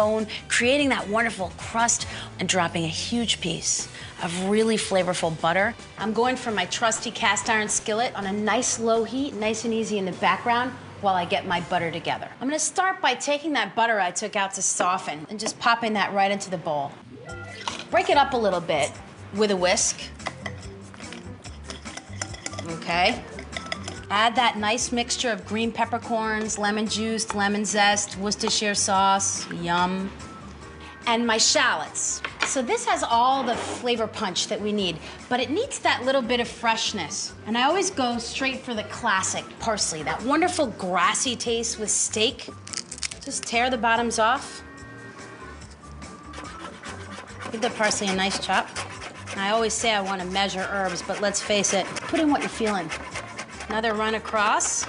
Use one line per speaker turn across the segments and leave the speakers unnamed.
bone, creating that wonderful crust and dropping a huge piece of really flavorful butter. I'm going for my trusty cast iron skillet on a nice low heat, nice and easy in the background while I get my butter together. I'm gonna start by taking that butter I took out to soften and just popping that right into the bowl. Break it up a little bit with a whisk. Okay. Add that nice mixture of green peppercorns, lemon juice, lemon zest, Worcestershire sauce, yum, and my shallots. So this has all the flavor punch that we need, but it needs that little bit of freshness. And I always go straight for the classic parsley, that wonderful grassy taste with steak. Just tear the bottoms off. Give the parsley a nice chop. I always say I want to measure herbs, but let's face it, put in what you're feeling. Another run across.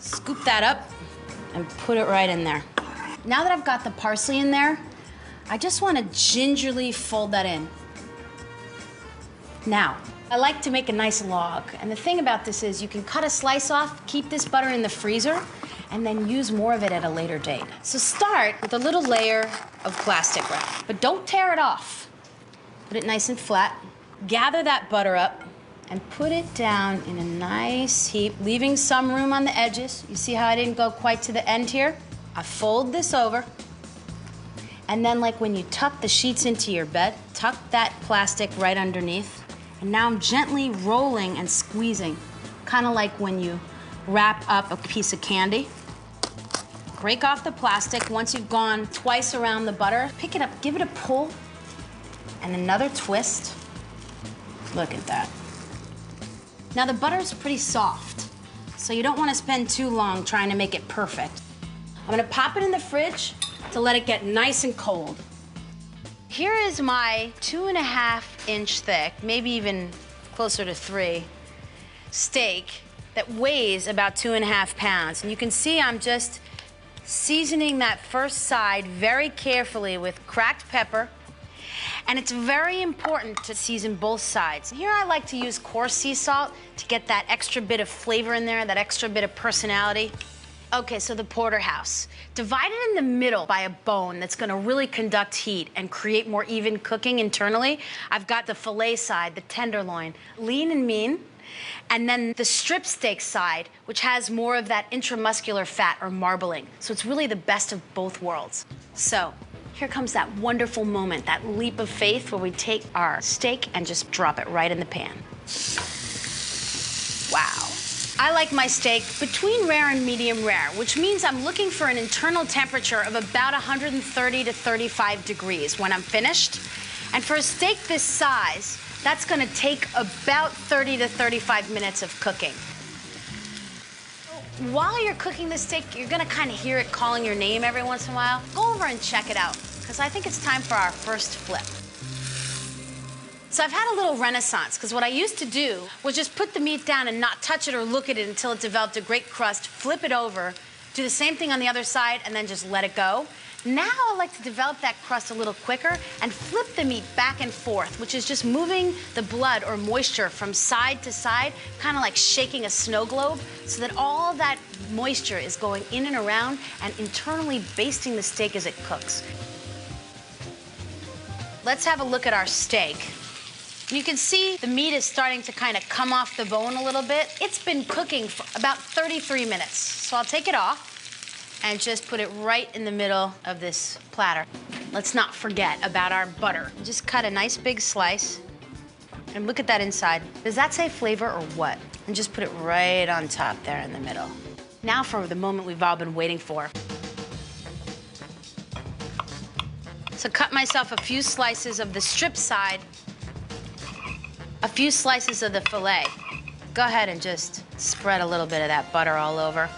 Scoop that up and put it right in there. Now that I've got the parsley in there, I just want to gingerly fold that in. Now, I like to make a nice log, and the thing about this is you can cut a slice off, keep this butter in the freezer, and then use more of it at a later date. So start with a little layer of plastic wrap, but don't tear it off. Put it nice and flat. Gather that butter up and put it down in a nice heap, leaving some room on the edges. You see how I didn't go quite to the end here? I fold this over, and then like when you tuck the sheets into your bed, tuck that plastic right underneath. And now I'm gently rolling and squeezing, kind of like when you wrap up a piece of candy. Break off the plastic. Once you've gone twice around the butter, pick it up, give it a pull, and another twist. Look at that. Now the butter's pretty soft, so you don't want to spend too long trying to make it perfect. I'm gonna pop it in the fridge to let it get nice and cold. Here is my 2.5-inch thick, maybe even closer to 3, steak that weighs about 2.5 pounds. And you can see I'm just seasoning that first side very carefully with cracked pepper. And it's very important to season both sides. Here I like to use coarse sea salt to get that extra bit of flavor in there, that extra bit of personality. Okay, so the porterhouse. Divided in the middle by a bone that's gonna really conduct heat and create more even cooking internally. I've got the filet side, the tenderloin, lean and mean. And then the strip steak side, which has more of that intramuscular fat or marbling. So it's really the best of both worlds. So here comes that wonderful moment, that leap of faith where we take our steak and just drop it right in the pan. Wow. I like my steak between rare and medium rare, which means I'm looking for an internal temperature of about 130 to 35 degrees when I'm finished. And for a steak this size, that's gonna take about 30 to 35 minutes of cooking. While you're cooking the steak, you're gonna kind of hear it calling your name every once in a while. Go over and check it out, because I think it's time for our first flip. So I've had a little renaissance, because what I used to do was just put the meat down and not touch it or look at it until it developed a great crust, flip it over, do the same thing on the other side, and then just let it go. Now I like to develop that crust a little quicker and flip the meat back and forth, which is just moving the blood or moisture from side to side, kind of like shaking a snow globe, so that all that moisture is going in and around and internally basting the steak as it cooks. Let's have a look at our steak. You can see the meat is starting to kind of come off the bone a little bit. It's been cooking for about 33 minutes. So I'll take it off and just put it right in the middle of this platter. Let's not forget about our butter. Just cut a nice big slice and look at that inside. Does that say flavor or what? And just put it right on top there in the middle. Now for the moment we've all been waiting for. So cut myself a few slices of the strip side, a few slices of the filet. Go ahead and just spread a little bit of that butter all over.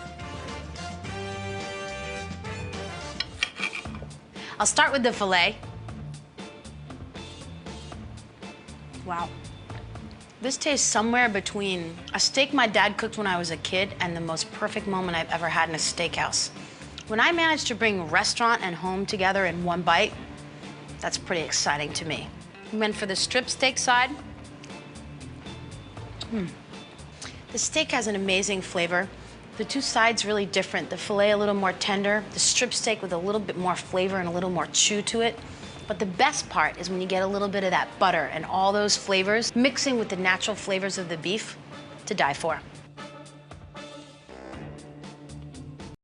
I'll start with the filet. Wow. This tastes somewhere between a steak my dad cooked when I was a kid and the most perfect moment I've ever had in a steakhouse. When I managed to bring restaurant and home together in one bite, that's pretty exciting to me. And then for the strip steak side, the steak has an amazing flavor. The two sides really different. The filet a little more tender, the strip steak with a little bit more flavor and a little more chew to it. But the best part is when you get a little bit of that butter and all those flavors mixing with the natural flavors of the beef, to die for.